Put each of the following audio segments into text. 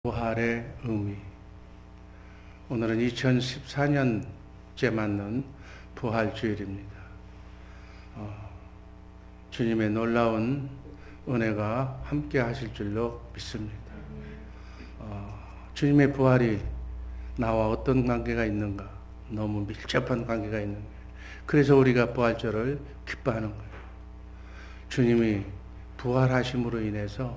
부활의 의미. 오늘은 2014년째 맞는 부활주일입니다. 주님의 놀라운 은혜가 함께 하실 줄로 믿습니다. 주님의 부활이 나와 어떤 관계가 있는가? 너무 밀접한 관계가 있는 거예요. 그래서 우리가 부활절을 기뻐하는 거예요. 주님이 부활하심으로 인해서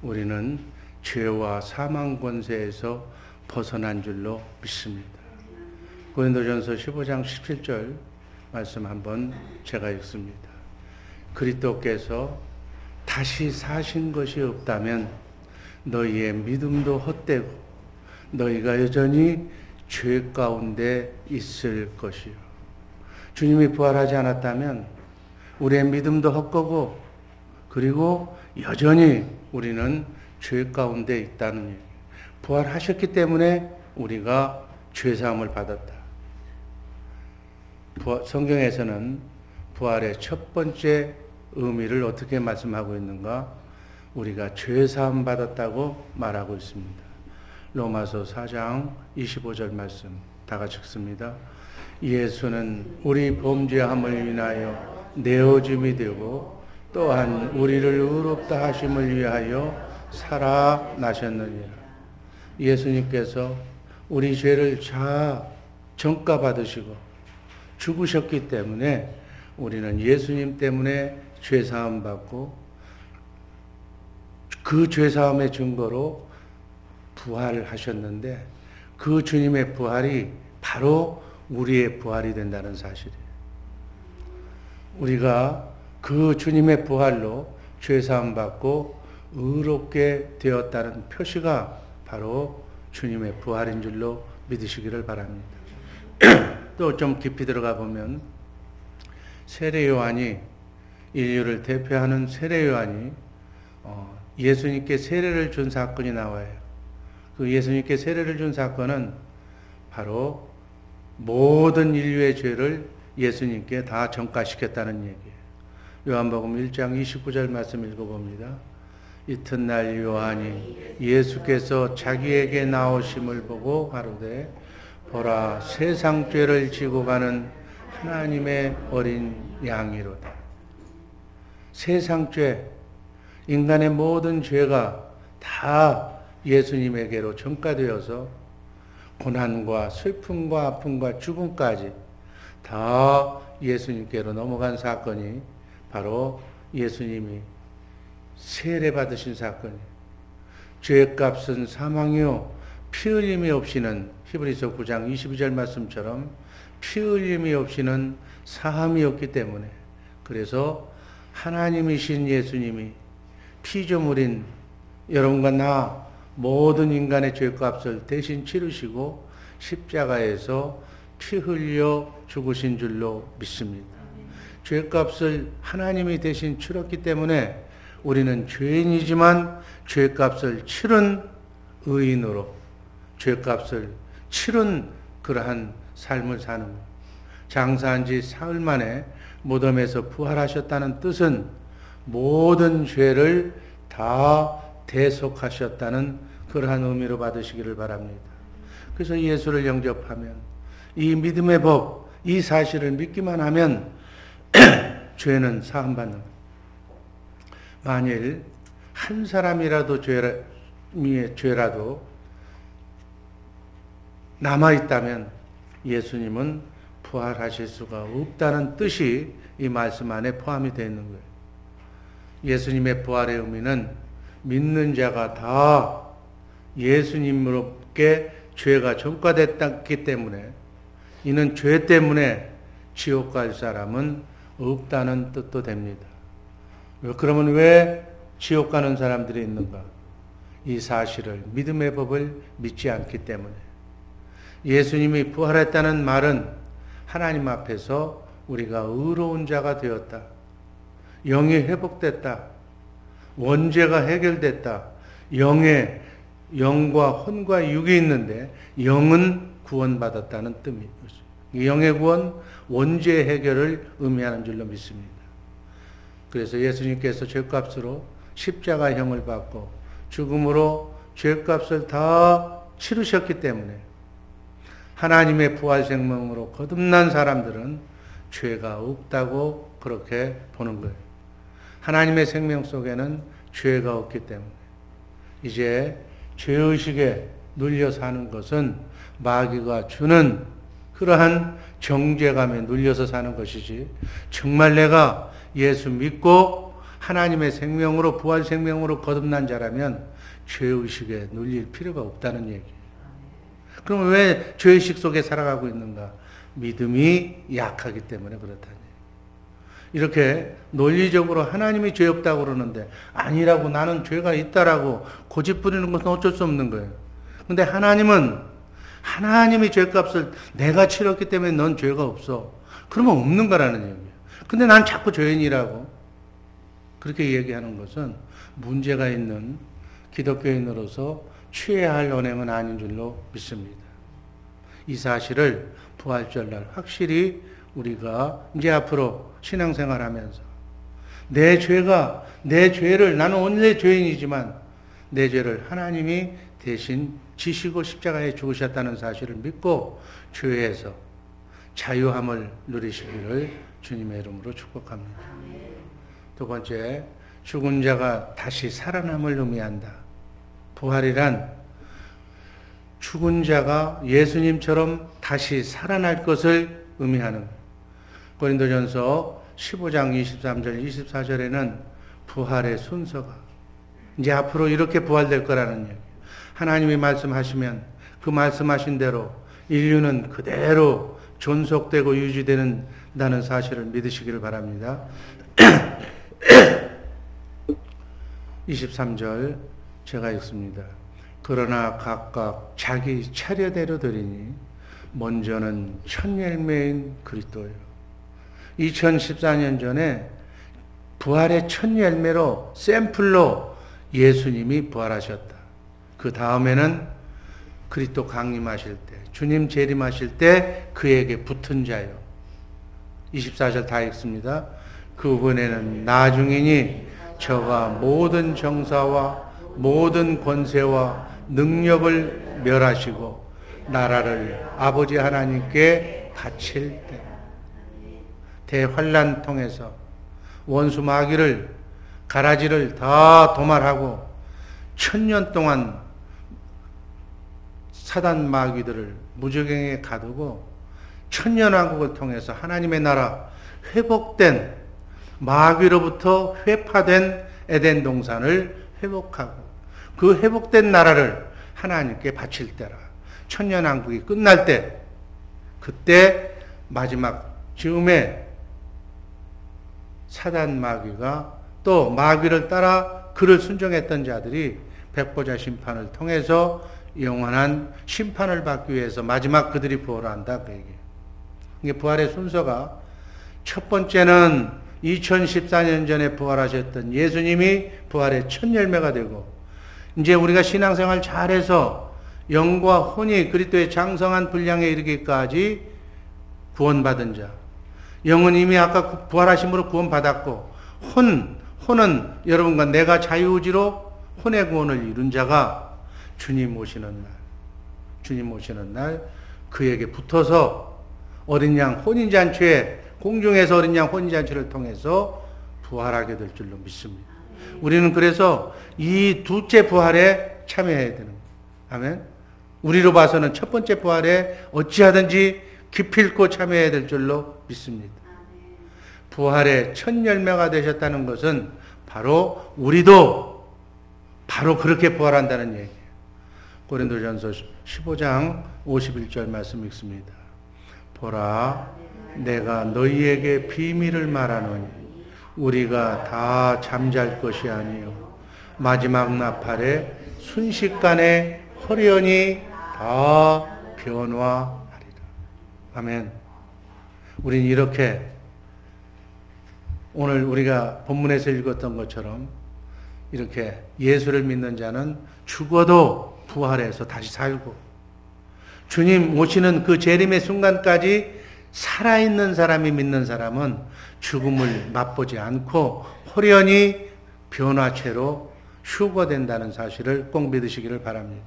우리는 죄와 사망 권세에서 벗어난 줄로 믿습니다. 고린도전서 15장 17절 말씀 한번 제가 읽습니다. 그리스도께서 다시 사신 것이 없다면 너희의 믿음도 헛되고 너희가 여전히 죄 가운데 있을 것이요. 주님이 부활하지 않았다면 우리의 믿음도 헛되고 그리고 여전히 우리는 죄 가운데 있다는 얘기예요. 부활하셨기 때문에 우리가 죄사함을 받았다. 성경에서는 부활의 첫 번째 의미를 어떻게 말씀하고 있는가? 우리가 죄사함 받았다고 말하고 있습니다. 로마서 4장 25절 말씀 다 같이 읽습니다. 예수는 우리 범죄함을 인하여 내어짐이 되고 또한 우리를 의롭다 하심을 위하여 살아나셨느니라. 예수님께서 우리 죄를 다 전가받으시고 죽으셨기 때문에 우리는 예수님 때문에 죄사함 받고 그 죄사함의 증거로 부활하셨는데 그 주님의 부활이 바로 우리의 부활이 된다는 사실이에요. 우리가 그 주님의 부활로 죄사함 받고 의롭게 되었다는 표시가 바로 주님의 부활인 줄로 믿으시기를 바랍니다. 또 좀 깊이 들어가 보면 세례 요한이 인류를 대표하는 세례 요한이 예수님께 세례를 준 사건이 나와요. 그 예수님께 세례를 준 사건은 바로 모든 인류의 죄를 예수님께 다 전가시켰다는 얘기예요. 요한복음 1장 29절 말씀 읽어봅니다. 이튿날 요한이 예수께서 자기에게 나오심을 보고 가로되 보라 세상 죄를 지고 가는 하나님의 어린 양이로다. 세상 죄, 인간의 모든 죄가 다 예수님에게로 전가되어서 고난과 슬픔과 아픔과 죽음까지 다 예수님께로 넘어간 사건이 바로 예수님이 세례 받으신 사건이에요. 죄값은 사망이요 피 흘림이 없이는 히브리서 9장 22절 말씀처럼 피 흘림이 없이는 사함이 없기 때문에 그래서 하나님이신 예수님이 피조물인 여러분과 나 모든 인간의 죄값을 대신 치르시고 십자가에서 피 흘려 죽으신 줄로 믿습니다. 죄값을 하나님이 대신 치렀기 때문에 우리는 죄인이지만 죄값을 치른 의인으로 죄값을 치른 그러한 삶을 사는 것. 장사한 지 사흘 만에 무덤에서 부활하셨다는 뜻은 모든 죄를 다 대속하셨다는 그러한 의미로 받으시기를 바랍니다. 그래서 예수를 영접하면 이 믿음의 법, 이 사실을 믿기만 하면 죄는 사함받는 거예요. 만일 한 사람이라도 죄라도 남아있다면 예수님은 부활하실 수가 없다는 뜻이 이 말씀 안에 포함이 되어 있는 거예요. 예수님의 부활의 의미는 믿는 자가 다 예수님으로께 죄가 전가됐기 때문에 이는 죄 때문에 지옥 갈 사람은 없다는 뜻도 됩니다. 그러면 왜 지옥 가는 사람들이 있는가? 이 사실을 믿음의 법을 믿지 않기 때문에. 예수님이 부활했다는 말은 하나님 앞에서 우리가 의로운 자가 되었다. 영이 회복됐다. 원죄가 해결됐다. 영과 혼과 육이 있는데 영은 구원받았다는 뜻입니다. 영의 구원, 원죄 해결을 의미하는 줄로 믿습니다. 그래서 예수님께서 죄값으로 십자가형을 받고 죽음으로 죄값을 다 치르셨기 때문에 하나님의 부활 생명으로 거듭난 사람들은 죄가 없다고 그렇게 보는 거예요. 하나님의 생명 속에는 죄가 없기 때문에 이제 죄의식에 눌려 사는 것은 마귀가 주는 그러한 정죄감에 눌려서 사는 것이지, 정말 내가 예수 믿고 하나님의 생명으로 부활 생명으로 거듭난 자라면 죄의식에 눌릴 필요가 없다는 얘기예요. 그럼 왜 죄의식 속에 살아가고 있는가? 믿음이 약하기 때문에 그렇다니. 이렇게 논리적으로 하나님이 죄 없다고 그러는데 아니라고, 나는 죄가 있다라고 고집 부리는 것은 어쩔 수 없는 거예요. 근데 하나님이 죄값을 내가 치렀기 때문에 넌 죄가 없어. 그러면 없는 거라는 얘기예요. 근데 난 자꾸 죄인이라고 그렇게 얘기하는 것은 문제가 있는 기독교인으로서 취해야 할 언행은 아닌 줄로 믿습니다. 이 사실을 부활절날 확실히 우리가 이제 앞으로 신앙생활하면서 내 죄를, 나는 원래 죄인이지만 내 죄를 하나님이 대신 지시고 십자가에 죽으셨다는 사실을 믿고 죄에서 자유함을 누리시기를 주님의 이름으로 축복합니다. 두 번째, 죽은 자가 다시 살아남을 의미한다. 부활이란 죽은 자가 예수님처럼 다시 살아날 것을 의미하는, 고린도전서 15장 23절 24절에는 부활의 순서가 이제 앞으로 이렇게 부활될 거라는 얘기. 하나님이 말씀하시면 그 말씀하신 대로 인류는 그대로 존속되고 유지되는다는 사실을 믿으시기를 바랍니다. 23절 제가 읽습니다. 그러나 각각 자기 차례대로 드리니 먼저는 첫 열매인 그리스도요. 2014년 전에 부활의 첫 열매로 샘플로 예수님이 부활하셨다. 그 다음에는 그리스도 강림하실 때, 주님 재림하실 때 그에게 붙은 자요. 24절 다 읽습니다. 그분에는 나중이니 저가 모든 정사와 모든 권세와 능력을 멸하시고 나라를 아버지 하나님께 바칠 때, 대환란 통해서 원수 마귀를, 가라지를 다 도말하고 1000년 동안 사단 마귀들을 무저갱에 가두고 천년왕국을 통해서 하나님의 나라, 회복된, 마귀로부터 회파된 에덴 동산을 회복하고 그 회복된 나라를 하나님께 바칠 때라. 천년왕국이 끝날 때, 그때 마지막 즈음에 사단 마귀가 또 마귀를 따라 그를 순종했던 자들이 백보자 심판을 통해서 영원한 심판을 받기 위해서 마지막 그들이 부활한다. 그 얘기예요. 이게 부활의 순서가, 첫 번째는 2014년 전에 부활하셨던 예수님이 부활의 첫 열매가 되고, 이제 우리가 신앙생활 잘해서 영과 혼이 그리스도의 장성한 분량에 이르기까지 구원받은 자, 영은 이미 아까 부활하심으로 구원받았고, 혼은 여러분과 내가 자유의지로 혼의 구원을 이룬 자가 주님 오시는 날 그에게 붙어서 어린 양 혼인잔치에, 공중에서 어린 양 혼인잔치를 통해서 부활하게 될 줄로 믿습니다. 우리는 그래서 이 둘째 부활에 참여해야 되는 거예요. 아멘. 우리로 봐서는 첫 번째 부활에 어찌하든지 기필코 참여해야 될 줄로 믿습니다. 부활의 첫 열매가 되셨다는 것은 바로 우리도 바로 그렇게 부활한다는 얘기예요. 고린도전서 15장 51절 말씀 읽습니다. 보라, 내가 너희에게 비밀을 말하노니 우리가 다 잠잘 것이 아니요 마지막 나팔에 순식간에 호련히 다 변화하리라. 아멘. 우린 이렇게 오늘 우리가 본문에서 읽었던 것처럼 이렇게 예수를 믿는 자는 죽어도 부활해서 다시 살고, 주님 오시는 그 재림의 순간까지 살아있는 사람이 믿는 사람은 죽음을 맛보지 않고 호련히 변화체로 휴거된다는 사실을 꼭 믿으시기를 바랍니다.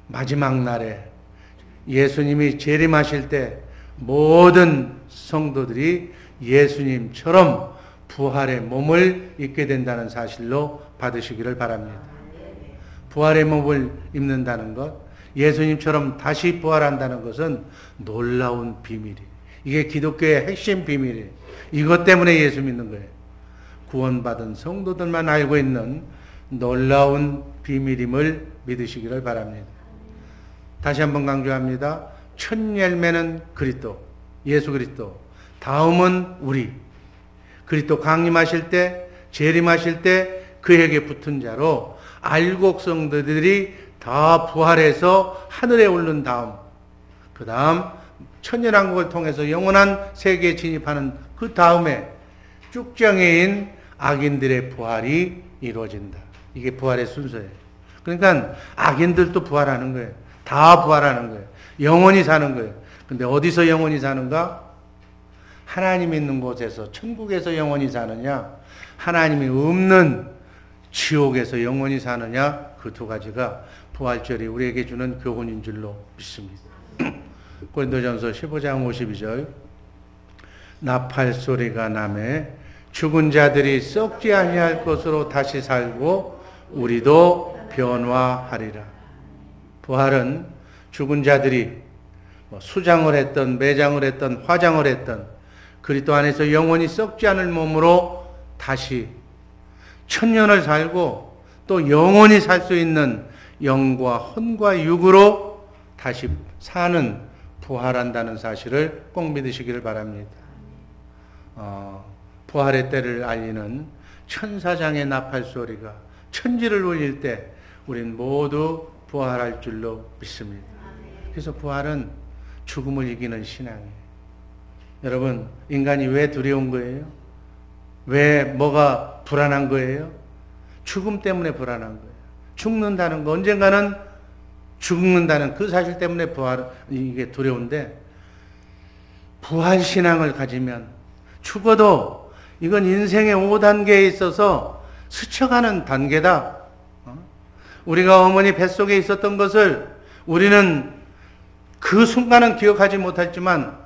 마지막 날에 예수님이 재림하실 때 모든 성도들이 예수님처럼 부활의 몸을 입게 된다는 사실로 받으시기를 바랍니다. 부활의 몸을 입는다는 것, 예수님처럼 다시 부활한다는 것은 놀라운 비밀이에요. 이게 기독교의 핵심 비밀이에요. 이것 때문에 예수 믿는 거예요. 구원받은 성도들만 알고 있는 놀라운 비밀임을 믿으시기를 바랍니다. 다시 한번 강조합니다. 첫 열매는 그리스도, 예수 그리스도. 다음은 우리. 그리스도 강림하실 때, 재림하실 때 그에게 붙은 자로 알곡 성도들이 다 부활해서 하늘에 오른 다음, 그 다음 천년왕국을 통해서 영원한 세계에 진입하는 그 다음에 쭉정해인 악인들의 부활이 이루어진다. 이게 부활의 순서예요. 그러니까 악인들도 부활하는 거예요. 다 부활하는 거예요. 영원히 사는 거예요. 근데 어디서 영원히 사는가? 하나님 있는 곳에서, 천국에서 영원히 사느냐, 하나님이 없는 지옥에서 영원히 사느냐, 그 두 가지가 부활절이 우리에게 주는 교훈인 줄로 믿습니다. 고린도전서 15장 52절, 나팔 소리가 나매 죽은 자들이 썩지 아니할 것으로 다시 살고 우리도 변화하리라. 부활은 죽은 자들이 수장을 했던, 매장을 했던, 화장을 했던 그리스도 안에서 영원히 썩지 않을 몸으로 다시 천년을 살고 또 영원히 살 수 있는 영과 혼과 육으로 다시 사는, 부활한다는 사실을 꼭 믿으시기를 바랍니다. 부활의 때를 알리는 천사장의 나팔 소리가 천지를 울릴 때 우린 모두 부활할 줄로 믿습니다. 그래서 부활은 죽음을 이기는 신앙이에요. 여러분, 인간이 왜 두려운 거예요? 왜 뭐가 불안한 거예요? 죽음 때문에 불안한 거예요. 죽는다는 거, 언젠가는 죽는다는 그 사실 때문에 이게 두려운데, 부활신앙을 가지면 죽어도 이건 인생의 5단계에 있어서 스쳐가는 단계다. 우리가 어머니 뱃속에 있었던 것을 우리는 그 순간은 기억하지 못했지만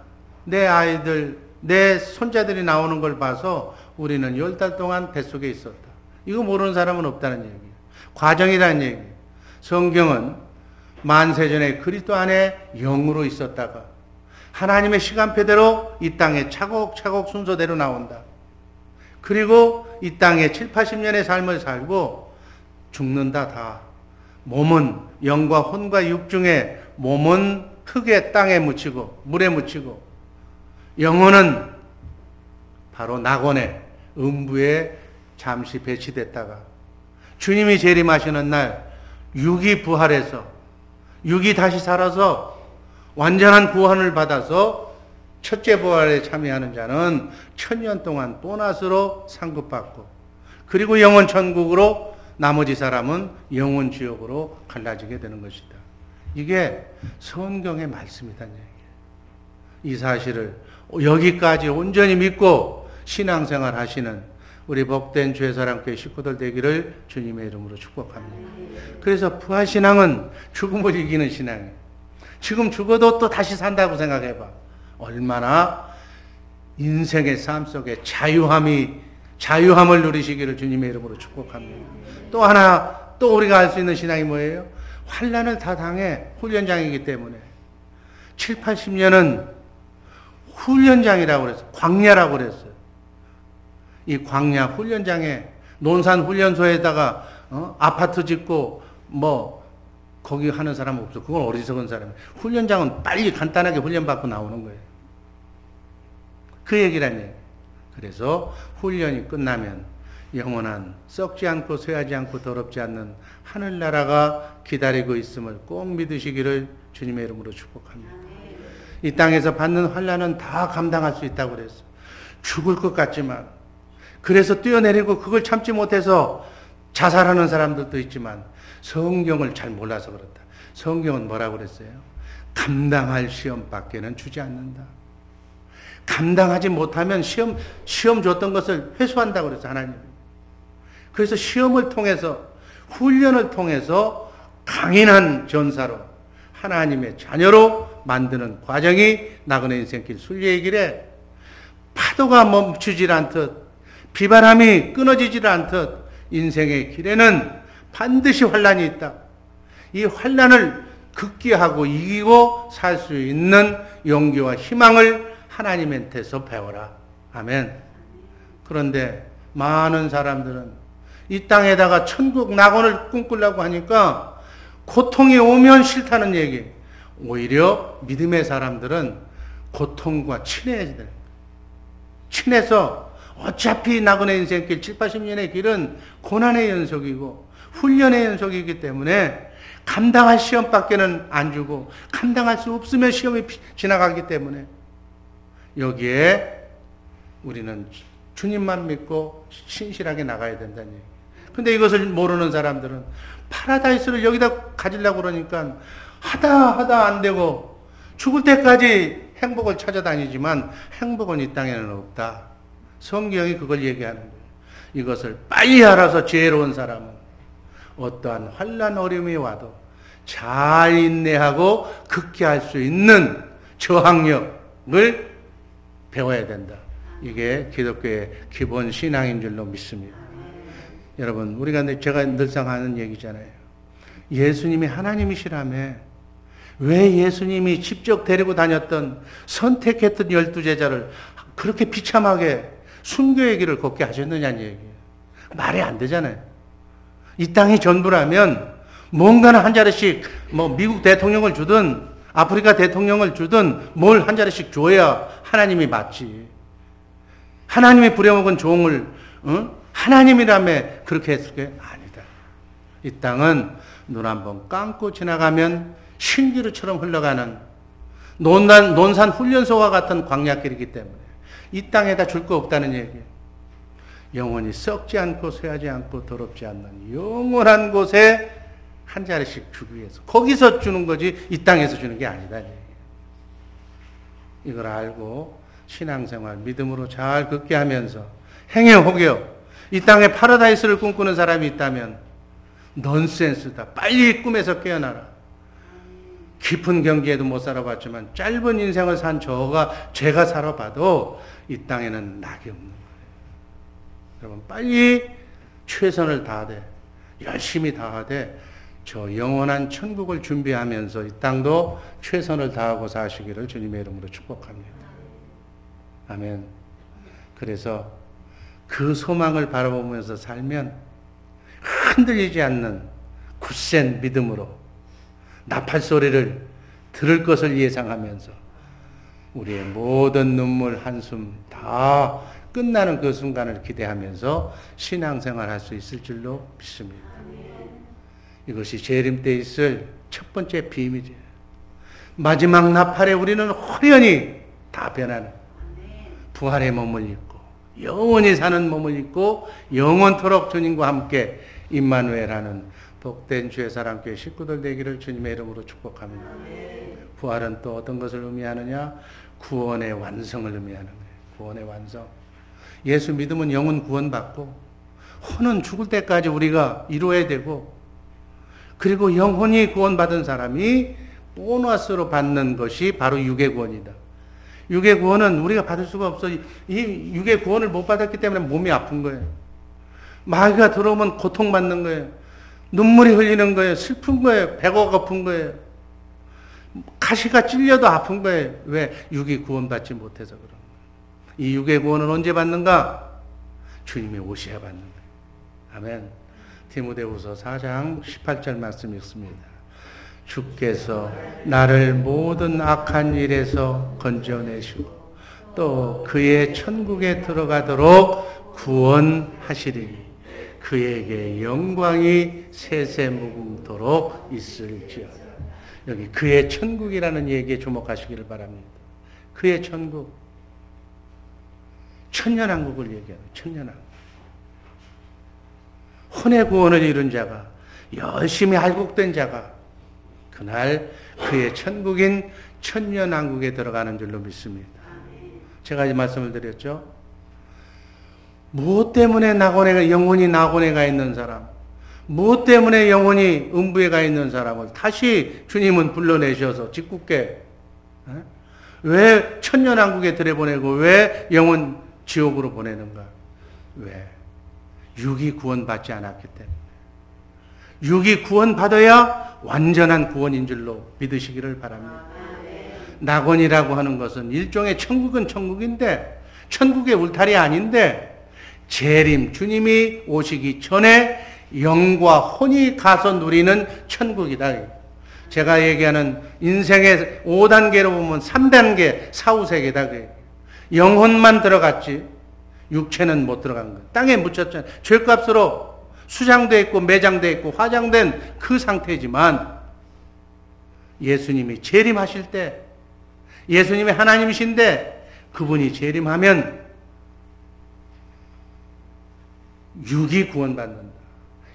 내 아이들, 내 손자들이 나오는 걸 봐서 우리는 10달 동안 뱃속에 있었다. 이거 모르는 사람은 없다는 얘기예요. 과정이라는 얘기예요. 성경은 만세전에 그리스도 안에 영으로 있었다가 하나님의 시간표대로 이 땅에 차곡차곡 순서대로 나온다. 그리고 이 땅에 7, 80년의 삶을 살고 죽는다 다. 몸은 영과 혼과 육 중에 몸은 흙에 땅에 묻히고 물에 묻히고 영혼은 바로 낙원에 음부에 잠시 배치됐다가 주님이 재림하시는 날 육이 부활해서 육이 다시 살아서 완전한 구원을 받아서 첫째 부활에 참여하는 자는 천년 동안 보너스로 상급받고 그리고 영원 천국으로 나머지 사람은 영원 지옥으로 갈라지게 되는 것이다. 이게 성경의 말씀이라는 얘기예요. 이 사실을 여기까지 온전히 믿고 신앙생활 하시는 우리 복된 주의사랑교회 식구들 되기를 주님의 이름으로 축복합니다. 그래서 부활신앙은 죽음을 이기는 신앙이에요. 지금 죽어도 또 다시 산다고 생각해봐. 얼마나 인생의 삶 속에 자유함을 누리시기를 주님의 이름으로 축복합니다. 또 하나, 또 우리가 알 수 있는 신앙이 뭐예요? 환난을 다 당해. 훈련장이기 때문에. 7, 80년은 훈련장이라고 그랬어요. 광야라고 그랬어요. 이 광야 훈련장에 논산 훈련소에다가 아파트 짓고 거기 하는 사람 없어. 그건 어리석은 사람이에요. 훈련장은 빨리 간단하게 훈련받고 나오는 거예요. 그 얘기란 얘기예요. 그래서 훈련이 끝나면 영원한 썩지 않고 쇠하지 않고 더럽지 않는 하늘나라가 기다리고 있음을 꼭 믿으시기를 주님의 이름으로 축복합니다. 이 땅에서 받는 환난은 다 감당할 수 있다고 그랬어요. 죽을 것 같지만 그래서 뛰어내리고 그걸 참지 못해서 자살하는 사람들도 있지만 성경을 잘 몰라서 그렇다. 성경은 뭐라고 그랬어요? 감당할 시험밖에는 주지 않는다. 감당하지 못하면 시험 줬던 것을 회수한다고 그랬어요. 하나님. 그래서 시험을 통해서, 훈련을 통해서 강인한 전사로, 하나님의 자녀로 만드는 과정이 나그네 인생길 순례의 길에 파도가 멈추질 않듯, 비바람이 끊어지질 않듯 인생의 길에는 반드시 환난이 있다. 이 환난을 극기하고 이기고 살 수 있는 용기와 희망을 하나님한테서 배워라. 아멘. 그런데 많은 사람들은 이 땅에다가 천국 낙원을 꿈꾸려고 하니까 고통이 오면 싫다는 얘기. 오히려 믿음의 사람들은 고통과 친해야 돼. 친해서 어차피 나그네 인생길 7, 80년의 길은 고난의 연속이고 훈련의 연속이기 때문에 감당할 시험밖에는 안 주고 감당할 수 없으면 시험이 지나가기 때문에 여기에 우리는 주님만 믿고 신실하게 나가야 된다는 얘기. 근데 이것을 모르는 사람들은 파라다이스를 여기다 가지려고 그러니까 하다 안 되고 죽을 때까지 행복을 찾아다니지만 행복은 이 땅에는 없다. 성경이 그걸 얘기하는 거예요. 이것을 빨리 알아서 지혜로운 사람은 어떠한 환난 어려움이 와도 잘 인내하고 극기할 수 있는 저항력을 배워야 된다. 이게 기독교의 기본 신앙인 줄로 믿습니다. 여러분, 우리가 제가 늘상 하는 얘기잖아요. 예수님이 하나님이시라며 왜 예수님이 직접 데리고 다녔던 선택했던 12제자를 그렇게 비참하게 순교의 길을 걷게 하셨느냐는 얘기예요. 말이 안 되잖아요. 이 땅이 전부라면 뭔가는 한 자리씩 미국 대통령을 주든 아프리카 대통령을 주든 뭘 한 자리씩 줘야 하나님이 맞지. 하나님이 부려먹은 종을 하나님이라며 그렇게 했을 게 아니다. 이 땅은 눈 한번 감고 지나가면 신기루처럼 흘러가는 논산 훈련소와 같은 광야길이기 때문에 이 땅에다 줄 거 없다는 얘기예요. 영원히 썩지 않고 쇠하지 않고 더럽지 않는 영원한 곳에 한 자리씩 주기 위해서 거기서 주는 거지 이 땅에서 주는 게 아니다. 이걸 알고 신앙생활 믿음으로 잘 걷게 하면서 행여 혹여 이 땅에 파라다이스를 꿈꾸는 사람이 있다면 넌센스다. 빨리 꿈에서 깨어나라. 깊은 경지에도 못 살아봤지만 짧은 인생을 산 제가 살아봐도 이 땅에는 낙이 없는 거예요. 여러분 빨리 최선을 다하되 열심히 다하되 저 영원한 천국을 준비하면서 이 땅도 최선을 다하고 사시기를 주님의 이름으로 축복합니다. 아멘. 그래서 그 소망을 바라보면서 살면 흔들리지 않는 굳센 믿음으로 나팔 소리를 들을 것을 예상하면서 우리의 모든 눈물, 한숨 다 끝나는 그 순간을 기대하면서 신앙생활 할 수 있을 줄로 믿습니다. 이것이 재림 때 있을 첫 번째 비밀이에요. 마지막 나팔에 우리는 호련히 다 변하는 부활의 몸을 입고 영원히 사는 몸을 입고 영원토록 주님과 함께 임마누엘하는 복된 주의 사랑교회 식구들 되기를 주님의 이름으로 축복합니다. 부활은 또 어떤 것을 의미하느냐? 구원의 완성을 의미하는 거예요. 구원의 완성. 예수 믿으면 영혼 구원받고 혼은 죽을 때까지 우리가 이루어야 되고 그리고 영혼이 구원받은 사람이 보너스로 받는 것이 바로 육의 구원이다. 육의 구원은 우리가 받을 수가 없어. 이 육의 구원을 못 받았기 때문에 몸이 아픈 거예요. 마귀가 들어오면 고통받는 거예요. 눈물이 흘리는 거예요. 슬픈 거예요. 배가 고픈 거예요. 가시가 찔려도 아픈 거예요. 왜? 육이 구원받지 못해서 그런 거예요. 이 육의 구원은 언제 받는가? 주님이 오셔야 받는 거예요. 아멘. 디모데후서 4장 18절 말씀 읽습니다. 주께서 나를 모든 악한 일에서 건져내시고 또 그의 천국에 들어가도록 구원하시리니 그에게 영광이 세세무궁토록 있을지어다. 여기 그의 천국이라는 얘기에 주목하시기를 바랍니다. 그의 천국. 천년왕국을 얘기하는 천년왕국. 혼의 구원을 이룬 자가 열심히 알곡된 자가 그날 그의 천국인 천년왕국에 들어가는 줄로 믿습니다. 제가 이 말씀을 드렸죠. 무엇 때문에 영혼이 낙원에 가 있는 사람, 무엇 때문에 영혼이 음부에 가 있는 사람을 다시 주님은 불러내셔서 짓궂게 왜 천년왕국에 들여보내고 왜 영혼 지옥으로 보내는가? 왜? 육이 구원받지 않았기 때문에. 육이 구원받아야 완전한 구원인 줄로 믿으시기를 바랍니다. 낙원이라고 하는 것은 일종의 천국은 천국인데 천국의 울타리 아닌데 재림 주님이 오시기 전에 영과 혼이 가서 누리는 천국이다. 제가 얘기하는 인생의 5단계로 보면 3단계 사후세계다. 영혼만 들어갔지 육체는 못 들어간 거예요. 땅에 묻혔잖아요. 죄값으로 수장되어 있고 매장되어 있고 화장된 그 상태지만 예수님이 재림하실 때 예수님이 하나님이신데 그분이 재림하면 육이 구원받는다.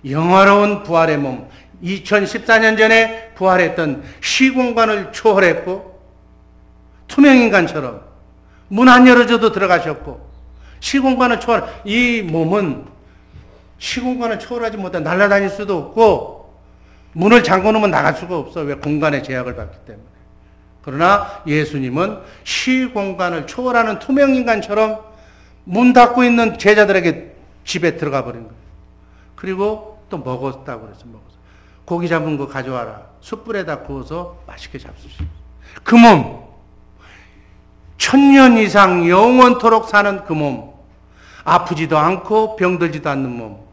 영화로운 부활의 몸, 2014년 전에 부활했던 시공간을 초월했고 투명인간처럼 문 안 열어줘도 들어가셨고 시공간을 초월, 이 몸은 시공간을 초월하지 못해 날아다닐 수도 없고 문을 잠궈놓으면 나갈 수가 없어. 왜? 공간의 제약을 받기 때문에. 그러나 예수님은 시공간을 초월하는 투명인간처럼 문 닫고 있는 제자들에게 집에 들어가 버린 거예요. 그리고 또 먹었다고 그래서 먹었어. 고기 잡은 거 가져와라. 숯불에다 구워서 맛있게 잡수시오. 그 몸, 1000년 이상 영원토록 사는 그 몸, 아프지도 않고 병들지도 않는 몸.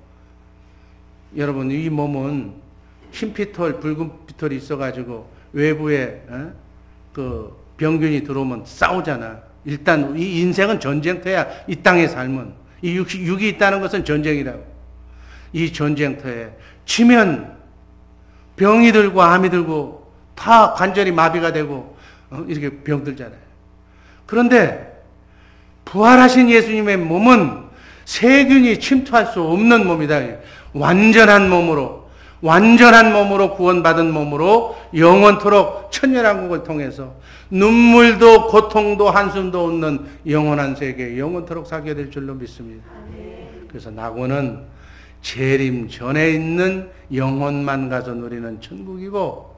여러분, 이 몸은 흰피털, 붉은 피털이 있어가지고 외부에 그 병균이 들어오면 싸우잖아. 일단 이 인생은 전쟁터야. 이 땅의 삶은. 이 육이 있다는 것은 전쟁이라고. 이 전쟁터에 치면 병이 들고 암이 들고 다 관절이 마비가 되고 이렇게 병들잖아요. 그런데 부활하신 예수님의 몸은 세균이 침투할 수 없는 몸이다. 완전한 몸으로 구원받은 몸으로 영원토록 천년왕국을 통해서 눈물도 고통도 한숨도 없는 영원한 세계 영원토록 살게 될 줄로 믿습니다. 그래서 낙원은 재림 전에 있는 영혼만 가서 누리는 천국이고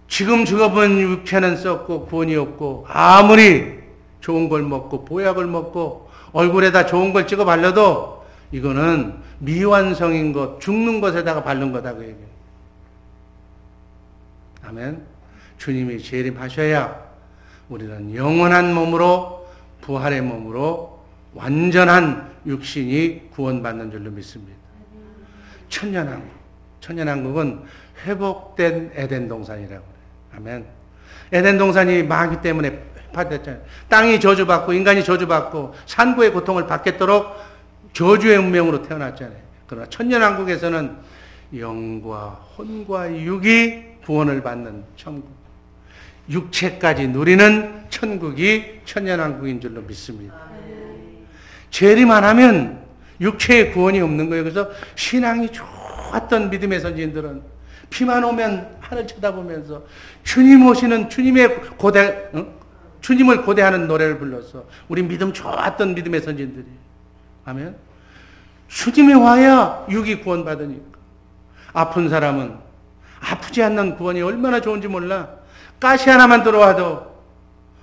지금 죽어본 육체는 썩고 구원이 없고 아무리 좋은 걸 먹고 보약을 먹고 얼굴에다 좋은 걸 찍어 발라도 이거는 미완성인 것, 죽는 것에다가 바른 거다. 그 얘기. 아멘. 주님이 재림하셔야 우리는 영원한 몸으로 부활의 몸으로 완전한 육신이 구원받는 줄로 믿습니다. 천년왕국은 회복된 에덴 동산이라고 그래요. 아멘. 에덴 동산이 마귀 때문에 파괴됐잖아요. 땅이 저주받고 인간이 저주받고 산고의 고통을 받겠도록 저주의 운명으로 태어났잖아요. 그러나 천년왕국에서는 영과 혼과 육이 구원을 받는 천국, 육체까지 누리는 천국이 천년왕국인 줄로 믿습니다. 재림만 하면 육체의 구원이 없는 거예요. 그래서 신앙이 좋았던 믿음의 선진들은 비만 오면 하늘 쳐다보면서 주님 오시는 주님을 고대하는 노래를 불러서 우리 믿음 좋았던 믿음의 선진들이. 아멘. 주님이 와야 육이 구원받으니까. 아픈 사람은 아프지 않는 구원이 얼마나 좋은지 몰라. 가시 하나만 들어와도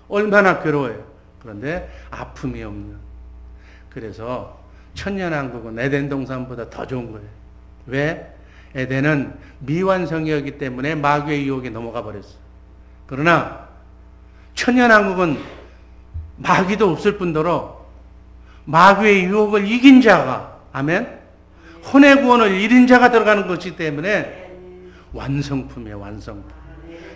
얼마나 괴로워요. 그런데 아픔이 없는. 그래서 천년왕국은 에덴 동산보다 더 좋은 거예요. 왜? 에덴은 미완성이었기 때문에 마귀의 유혹에 넘어가 버렸어. 그러나 천년왕국은 마귀도 없을 뿐더러 마귀의 유혹을 이긴 자가, 아멘, 혼의 구원을 이룬 자가 들어가는 것이기 때문에 완성품이에요. 완성품.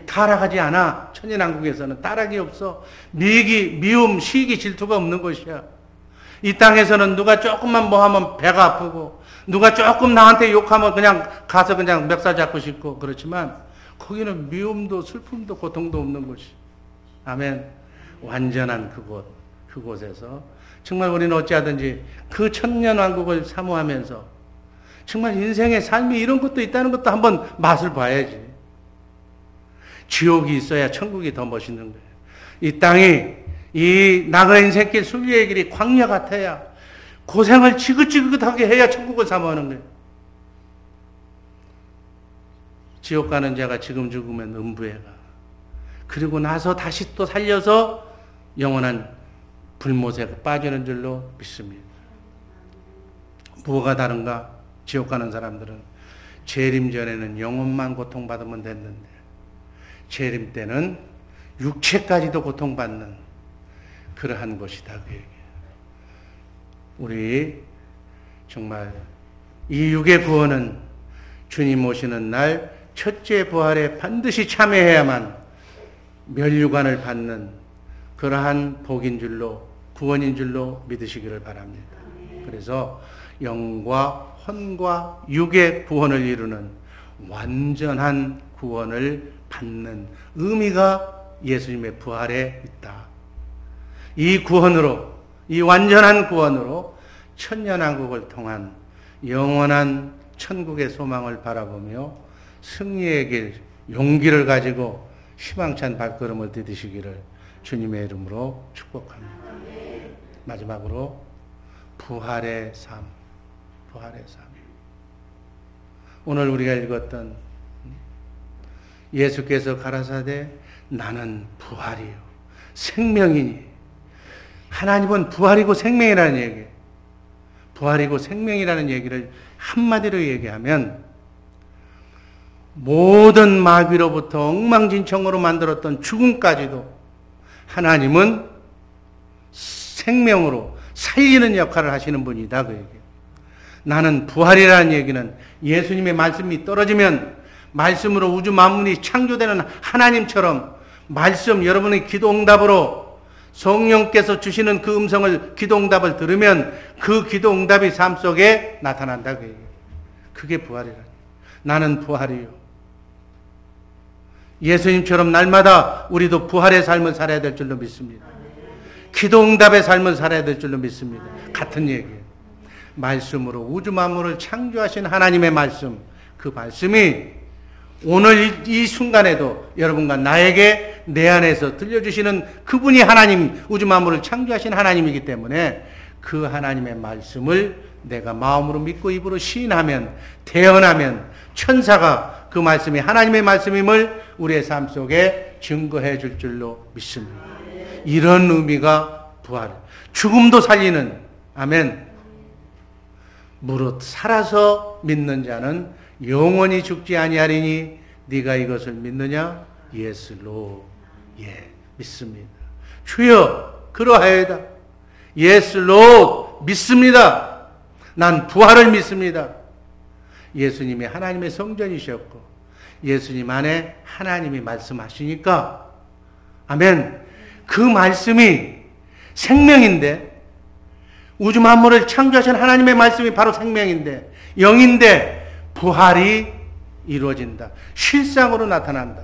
타락하지 않아. 천년왕국에서는 타락이 없어. 미움, 시기, 질투가 없는 것이야. 이 땅에서는 누가 조금만 뭐 하면 배가 아프고 누가 조금 나한테 욕하면 그냥 가서 그냥 멱살 잡고 싶고 그렇지만 거기는 미움도 슬픔도 고통도 없는 곳이. 아멘. 완전한 그곳에서 정말 우리는 어찌하든지 그 천년왕국을 사모하면서 정말 인생의 삶이 이런 것도 있다는 것도 한번 맛을 봐야지. 지옥이 있어야 천국이 더 멋있는 거예요. 이 땅이 이 나그네 인생길 순리의 길이 광야 같아야 고생을 지긋지긋하게 해야 천국을 사모하는 거예요. 지옥 가는 자가 지금 죽으면 음부에 가. 그리고 나서 다시 또 살려서 영원한 불못에 빠지는 줄로 믿습니다. 뭐가 다른가? 지옥 가는 사람들은 재림 전에는 영혼만 고통받으면 됐는데 재림 때는 육체까지도 고통받는 그러한 것이다. 그 얘기예요. 우리 정말 이 육의 구원은 주님 오시는 날 첫째 부활에 반드시 참여해야만 멸류관을 받는 그러한 복인 줄로 구원인 줄로 믿으시기를 바랍니다. 그래서 영과 혼과 육의 구원을 이루는 완전한 구원을 받는 의미가 예수님의 부활에 있다. 이 구원으로, 이 완전한 구원으로 천년왕국을 통한 영원한 천국의 소망을 바라보며 승리의 길, 용기를 가지고 희망찬 발걸음을 디디시기를 주님의 이름으로 축복합니다. 마지막으로 부활의 삶, 부활의 삶. 오늘 우리가 읽었던 예수께서 가라사대 나는 부활이요 생명이니. 하나님은 부활이고 생명이라는 얘기예요. 부활이고 생명이라는 얘기를 한마디로 얘기하면 모든 마귀로부터 엉망진창으로 만들었던 죽음까지도 하나님은 생명으로 살리는 역할을 하시는 분이다. 그 얘기예요. 나는 부활이라는 얘기는 예수님의 말씀이 떨어지면 말씀으로 우주 만물이 창조되는 하나님처럼 말씀, 여러분의 기도응답으로 성령께서 주시는 그 음성을, 기도응답을 들으면 그 기도응답이 삶 속에 나타난다. 그 얘기예요. 그게 부활이라니. 나는 부활이요. 예수님처럼 날마다 우리도 부활의 삶을 살아야 될 줄로 믿습니다. 기도응답의 삶을 살아야 될 줄로 믿습니다. 같은 얘기예요. 말씀으로 우주 만물을 창조하신 하나님의 말씀, 그 말씀이 오늘 이 순간에도 여러분과 나에게 내 안에서 들려주시는 그분이 하나님, 우주 만물을 창조하신 하나님이기 때문에 그 하나님의 말씀을 내가 마음으로 믿고 입으로 시인하면, 대언하면 천사가 그 말씀이 하나님의 말씀임을 우리의 삶 속에 증거해 줄 줄로 믿습니다. 이런 의미가 부활. 죽음도 살리는, 아멘. 무릇 살아서 믿는 자는 영원히 죽지 아니하리니 네가 이것을 믿느냐? Yes, Lord. 예, 믿습니다. 주여, 그러하여다. Yes, Lord. 믿습니다. 난 부활을 믿습니다. 예수님이 하나님의 성전이셨고 예수님 안에 하나님이 말씀하시니까, 아멘. 그 말씀이 생명인데, 우주 만물을 창조하신 하나님의 말씀이 바로 생명인데, 영인데 부활이 이루어진다. 실상으로 나타난다.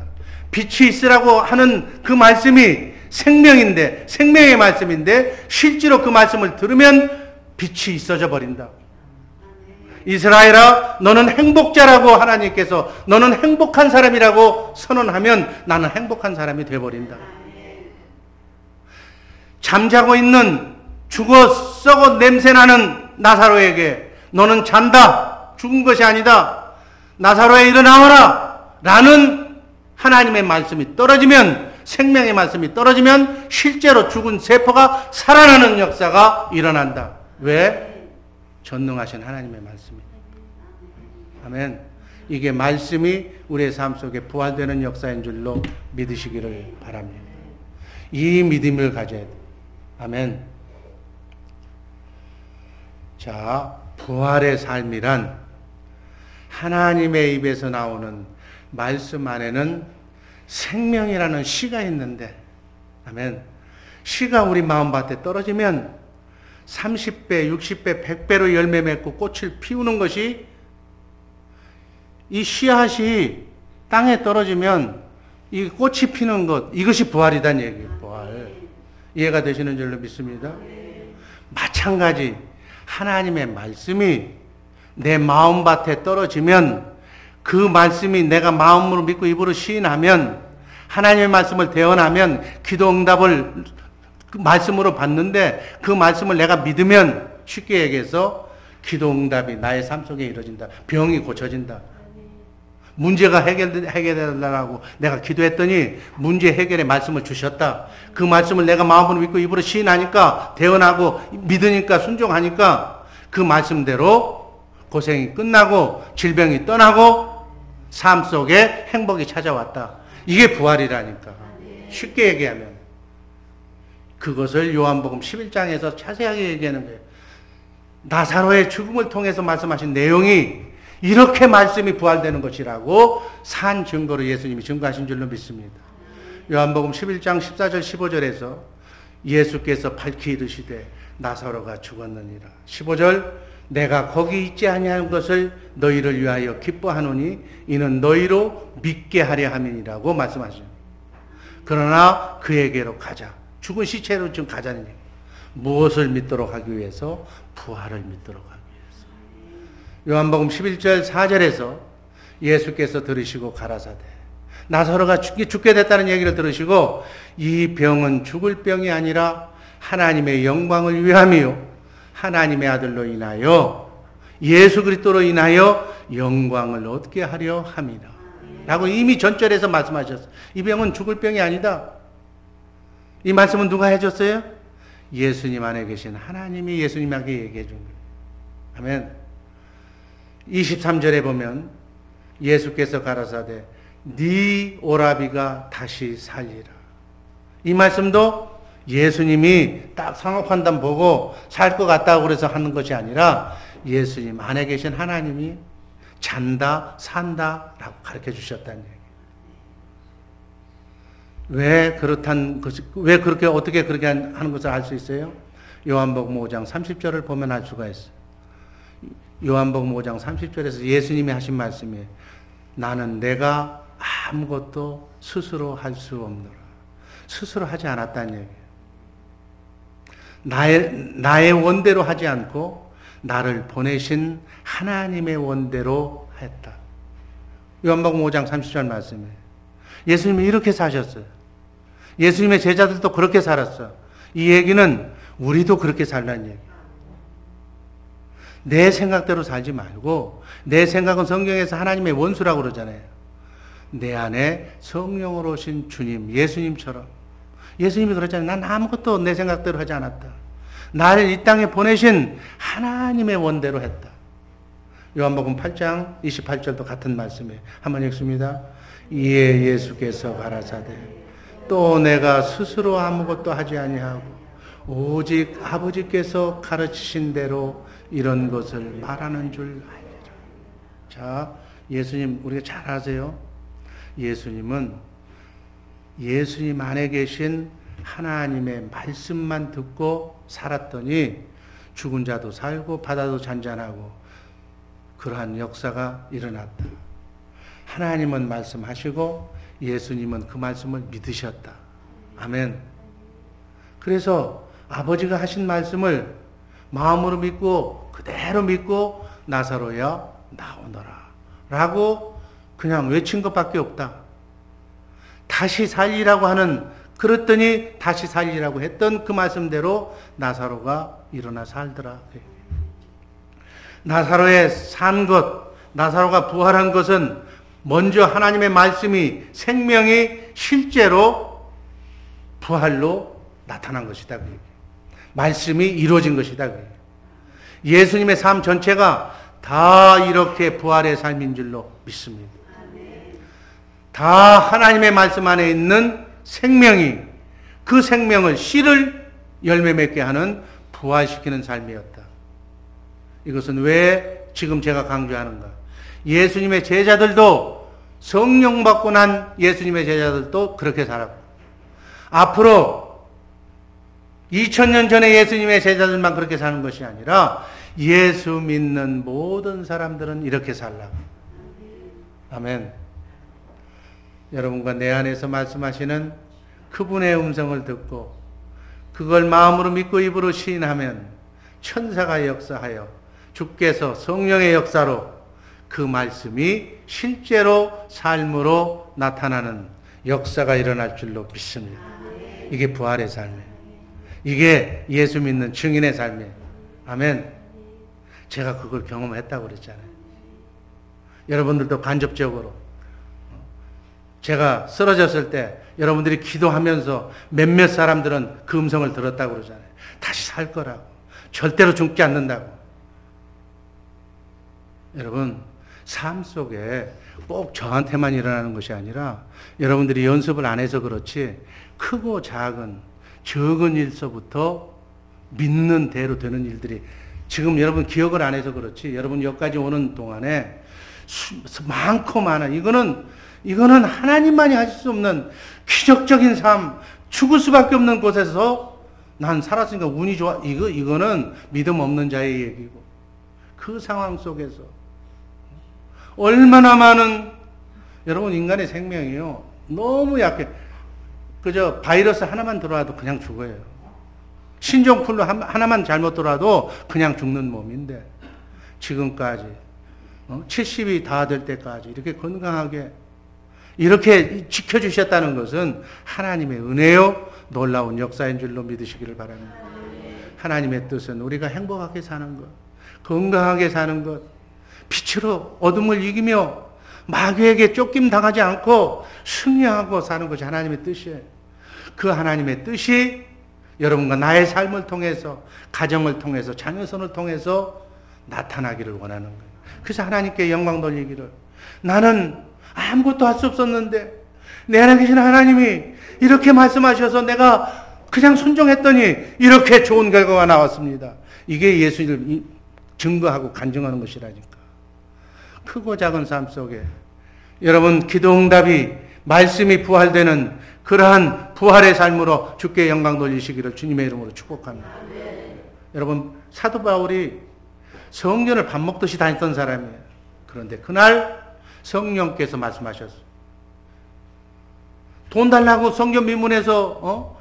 빛이 있으라고 하는 그 말씀이 생명인데, 생명의 말씀인데 실제로 그 말씀을 들으면 빛이 있어져 버린다. 이스라엘아, 너는 행복자라고 하나님께서, 너는 행복한 사람이라고 선언하면 나는 행복한 사람이 되어버린다. 잠자고 있는, 죽어 썩어 냄새나는 나사로에게 너는 잔다, 죽은 것이 아니다, 나사로에 일어나거라 라는 하나님의 말씀이 떨어지면, 생명의 말씀이 떨어지면 실제로 죽은 세포가 살아나는 역사가 일어난다. 왜? 전능하신 하나님의 말씀입니다. 아멘. 이게 말씀이 우리의 삶 속에 부활되는 역사인 줄로 믿으시기를 바랍니다. 이 믿음을 가져야 돼요. 아멘. 자, 부활의 삶이란 하나님의 입에서 나오는 말씀 안에는 생명이라는 씨가 있는데, 아멘. 씨가 우리 마음밭에 떨어지면 30배, 60배, 100배로 열매 맺고 꽃을 피우는 것이, 이 씨앗이 땅에 떨어지면 이 꽃이 피는 것, 이것이 부활이란 얘기예요. 부활. 이해가 되시는 줄로 믿습니다. 마찬가지 하나님의 말씀이 내 마음밭에 떨어지면, 그 말씀이 내가 마음으로 믿고 입으로 시인하면, 하나님의 말씀을 대언하면, 기도 응답을 그 말씀으로 받는데 그 말씀을 내가 믿으면 쉽게 얘기해서 기도 응답이 나의 삶 속에 이루어진다. 병이 고쳐진다. 문제가 해결되라고 내가 기도했더니 문제 해결의 말씀을 주셨다. 그 말씀을 내가 마음으로 믿고 입으로 시인하니까 대언하고 믿으니까 순종하니까 그 말씀대로 고생이 끝나고 질병이 떠나고 삶 속에 행복이 찾아왔다. 이게 부활이라니까. 쉽게 얘기하면. 그것을 요한복음 11장에서 자세하게 얘기하는 거예요. 나사로의 죽음을 통해서 말씀하신 내용이 이렇게 말씀이 부활되는 것이라고 산 증거로 예수님이 증거하신 줄로 믿습니다. 요한복음 11장 14절 15절에서 예수께서 밝히 이르시되 나사로가 죽었느니라. 15절 내가 거기 있지 아니한 것을 너희를 위하여 기뻐하노니 이는 너희로 믿게 하려 함이니라고 말씀하시죠. 그러나 그에게로 가자. 죽은 시체로 지금 가자는 얘기예요. 무엇을 믿도록 하기 위해서? 부활을 믿도록 하기 위해서. 요한복음 11절 4절에서 예수께서 들으시고 가라사대 나사로가 죽게 됐다는 얘기를 들으시고 이 병은 죽을 병이 아니라 하나님의 영광을 위함이요 하나님의 아들로 인하여 예수 그리스도로 인하여 영광을 얻게 하려 함이라 라고 이미 전절에서 말씀하셨어요. 이 병은 죽을 병이 아니다. 이 말씀은 누가 해줬어요? 예수님 안에 계신 하나님이 예수님에게 얘기해 준 거예요. 아멘. 23절에 보면 예수께서 가라사대 네 오라비가 다시 살리라. 이 말씀도 예수님이 딱 상황 판단 보고 살 것 같다고 그래서 하는 것이 아니라 예수님 안에 계신 하나님이 잔다 산다 라고 가르쳐 주셨다는 얘기예요. 왜 그렇게 어떻게 그렇게 하는 것을 알 수 있어요? 요한복음 5장 30절을 보면 알 수가 있어요. 요한복음 5장 30절에서 예수님이 하신 말씀이에요. 나는 내가 아무것도 스스로 할 수 없노라. 스스로 하지 않았다는 얘기예요. 나의 원대로 하지 않고 나를 보내신 하나님의 원대로 했다. 요한복음 5장 30절 말씀이에요. 예수님이 이렇게 사셨어요. 예수님의 제자들도 그렇게 살았어요. 이 얘기는 우리도 그렇게 살라는 얘기예요. 내 생각대로 살지 말고 내 생각은 성경에서 하나님의 원수라고 그러잖아요. 내 안에 성령으로 오신 주님, 예수님처럼. 예수님이 그러잖아요. 난 아무것도 내 생각대로 하지 않았다. 나를 이 땅에 보내신 하나님의 원대로 했다. 요한복음 8장 28절도 같은 말씀이에요. 한번 읽습니다. 이에 예수께서 가라사대 또 내가 스스로 아무것도 하지 아니하고 오직 아버지께서 가르치신 대로 이런 것을 말하는 줄 알리라. 자, 예수님 우리가 잘 아세요. 예수님은 예수님 안에 계신 하나님의 말씀만 듣고 살았더니 죽은 자도 살고 바다도 잔잔하고 그러한 역사가 일어났다. 하나님은 말씀하시고 예수님은 그 말씀을 믿으셨다. 아멘. 그래서 아버지가 하신 말씀을 마음으로 믿고 그대로 믿고 나사로야 나오너라 라고 그냥 외친 것밖에 없다. 다시 살리라고 하는, 그랬더니 다시 살리라고 했던 그 말씀대로 나사로가 일어나 살더라. 나사로의 산 것, 나사로가 부활한 것은 먼저 하나님의 말씀이, 생명이 실제로 부활로 나타난 것이다. 말씀이 이루어진 것이다. 예수님의 삶 전체가 다 이렇게 부활의 삶인 줄로 믿습니다. 다 하나님의 말씀 안에 있는 생명이 그 생명을 씨를 열매 맺게 하는 부활시키는 삶이었다. 이것은 왜 지금 제가 강조하는가? 예수님의 제자들도 성령 받고 난 예수님의 제자들도 그렇게 살았고 앞으로 2000년 전에 예수님의 제자들만 그렇게 사는 것이 아니라 예수 믿는 모든 사람들은 이렇게 살라고. 아멘. 여러분과 내 안에서 말씀하시는 그분의 음성을 듣고 그걸 마음으로 믿고 입으로 시인하면 천사가 역사하여 주께서 성령의 역사로 그 말씀이 실제로 삶으로 나타나는 역사가 일어날 줄로 믿습니다. 이게 부활의 삶이에요. 이게 예수 믿는 증인의 삶이에요. 아멘. 제가 그걸 경험했다고 그랬잖아요. 여러분들도 간접적으로 제가 쓰러졌을 때 여러분들이 기도하면서 몇몇 사람들은 그 음성을 들었다고 그러잖아요. 다시 살 거라고. 절대로 죽지 않는다고. 여러분, 삶 속에 꼭 저한테만 일어나는 것이 아니라 여러분들이 연습을 안 해서 그렇지 크고 작은 적은 일서부터 믿는 대로 되는 일들이 지금 여러분 기억을 안 해서 그렇지 여러분 여기까지 오는 동안에 많고 많아. 이거는 하나님만이 하실 수 없는 기적적인 삶, 죽을 수밖에 없는 곳에서 난 살았으니까 운이 좋아. 이거는 믿음 없는 자의 얘기고 그 상황 속에서 얼마나 많은 여러분 인간의 생명이요 너무 약해. 그저 바이러스 하나만 들어와도 그냥 죽어요. 신종플루 하나만 잘못 들어와도 그냥 죽는 몸인데 지금까지 70이 다 될 때까지 이렇게 건강하게 이렇게 지켜주셨다는 것은 하나님의 은혜요 놀라운 역사인 줄로 믿으시기를 바랍니다. 하나님의 뜻은 우리가 행복하게 사는 것, 건강하게 사는 것, 빛으로 어둠을 이기며 마귀에게 쫓김 당하지 않고 승리하고 사는 것이 하나님의 뜻이에요. 그 하나님의 뜻이 여러분과 나의 삶을 통해서, 가정을 통해서, 자녀선을 통해서 나타나기를 원하는 거예요. 그래서 하나님께 영광 돌리기를, 나는 아무것도 할 수 없었는데 내 안에 계신 하나님이 이렇게 말씀하셔서 내가 그냥 순종했더니 이렇게 좋은 결과가 나왔습니다. 이게 예수를 증거하고 간증하는 것이라니까. 크고 작은 삶 속에 여러분 기도응답이 말씀이 부활되는 그러한 부활의 삶으로 주께 영광 돌리시기를 주님의 이름으로 축복합니다. 여러분 사도 바울이 성전을 밥 먹듯이 다녔던 사람이에요. 그런데 그날 성령께서 말씀하셨어요. 돈 달라고 성전 미문에서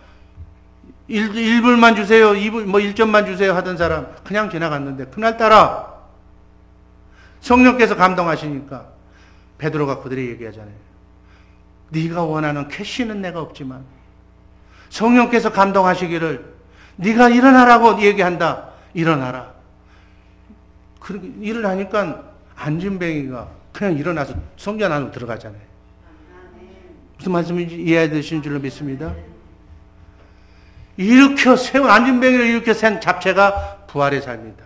1불만 주세요, 2불, 1점만 주세요 하던 사람 그냥 지나갔는데 그날따라 성령께서 감동하시니까 베드로가 그들이 얘기하잖아요. 네가 원하는 캐시는 내가 없지만 성령께서 감동하시기를 네가 일어나라고 얘기한다. 일어나라. 일을 하니까 안진뱅이가 그냥 일어나서 성전 안으로 들어가잖아요. 무슨 말씀인지 이해되시는 줄로 믿습니다. 일으켜 세운 안진뱅이를 일으켜 센 잡채가 부활의 삶이다.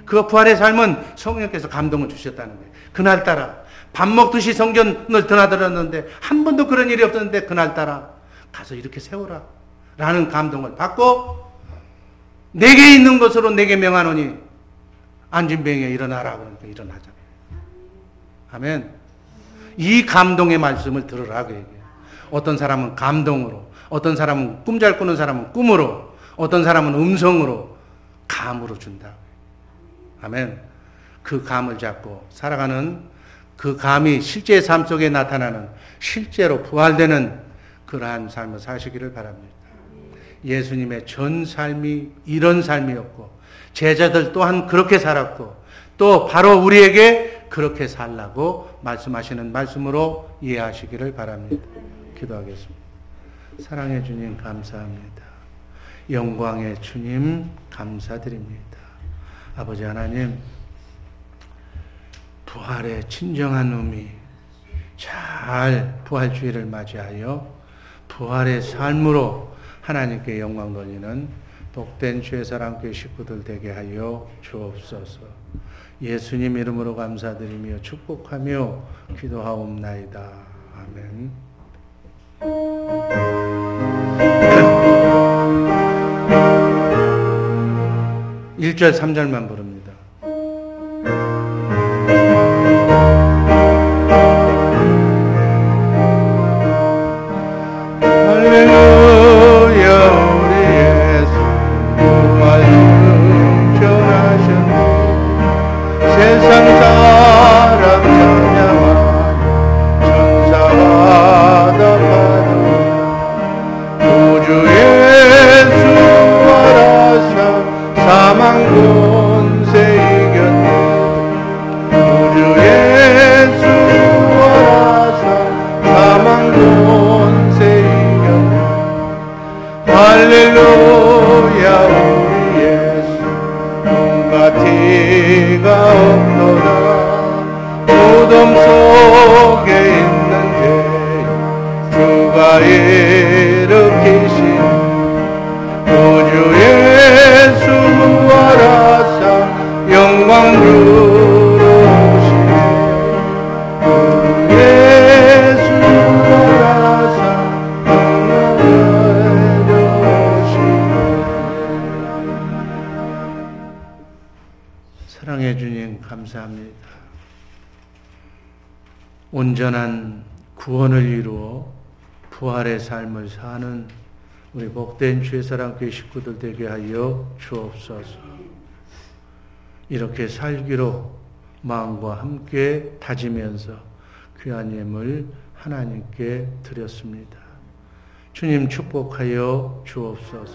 그 부활의 삶은 성령께서 감동을 주셨다는 거예요. 그날따라 밥 먹듯이 성전을 드나들었는데 한 번도 그런 일이 없었는데 그날따라 가서 이렇게 세우라 라는 감동을 받고 내게 있는 것으로 내게 명하노니 안진뱅이에 일어나라 그러니까 일어나잖아요. 아멘. 이 감동의 말씀을 들으라 그 얘기예요. 어떤 사람은 감동으로, 어떤 사람은 꿈 잘 꾸는 사람은 꿈으로, 어떤 사람은 음성으로, 감으로 준다. 아멘. 그 감을 잡고 살아가는 그 감이 실제 삶 속에 나타나는 실제로 부활되는 그러한 삶을 사시기를 바랍니다. 예수님의 전 삶이 이런 삶이었고 제자들 또한 그렇게 살았고 또 바로 우리에게 그렇게 살라고 말씀하시는 말씀으로 이해하시기를 바랍니다. 기도하겠습니다. 사랑의 주님 감사합니다. 영광의 주님 감사드립니다. 아버지 하나님, 부활의 진정한 의미, 잘 부활주의를 맞이하여 부활의 삶으로 하나님께 영광 돌리는 복된 주의 사랑교회 식구들 되게 하여 주옵소서. 예수님 이름으로 감사드리며 축복하며 기도하옵나이다. 아멘. 1절 3절만 부릅니다. 할렐루야 우리 예수 부활 승천하셨네. 세상 사람 찬양하며 천사가 답하노라. 구주 예수 부활하사 사망 권세 이겼네. 구주 예수 온전한 구원을 이루어 부활의 삶을 사는 우리 복된 주의 사랑교회 식구들 되게 하여 주옵소서. 이렇게 살기로 마음과 함께 다지면서 귀한 예물 하나님께 드렸습니다. 주님 축복하여 주옵소서.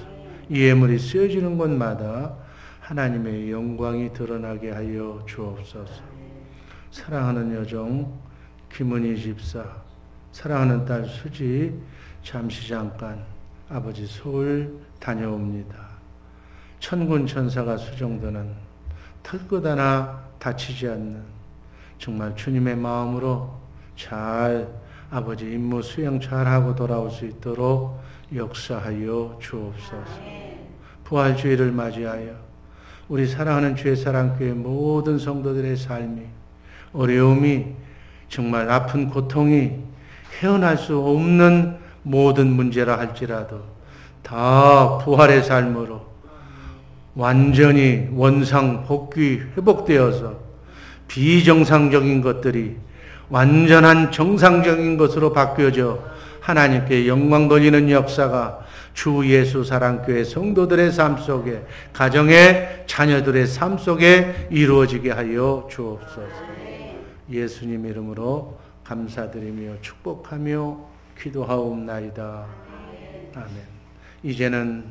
이 예물이 쓰여지는 곳마다 하나님의 영광이 드러나게 하여 주옵소서. 사랑하는 여종 김은희 집사, 사랑하는 딸 수지, 잠시 잠깐 아버지 서울 다녀옵니다. 천군 천사가 수종드는 털끝 하나 다치지 않는 정말 주님의 마음으로 잘 아버지 임무 수행 잘하고 돌아올 수 있도록 역사하여 주옵소서. 부활주의를 맞이하여 우리 사랑하는 주의 사랑교회 모든 성도들의 삶이 어려움이 정말 아픈 고통이 헤어날 수 없는 모든 문제라 할지라도 다 부활의 삶으로 완전히 원상 복귀 회복되어서 비정상적인 것들이 완전한 정상적인 것으로 바뀌어져 하나님께 영광 돌리는 역사가 주 예수 사랑교회 성도들의 삶 속에, 가정의 자녀들의 삶 속에 이루어지게 하여 주옵소서. 예수님 이름으로 감사드리며 축복하며 기도하옵나이다. 아멘. 이제는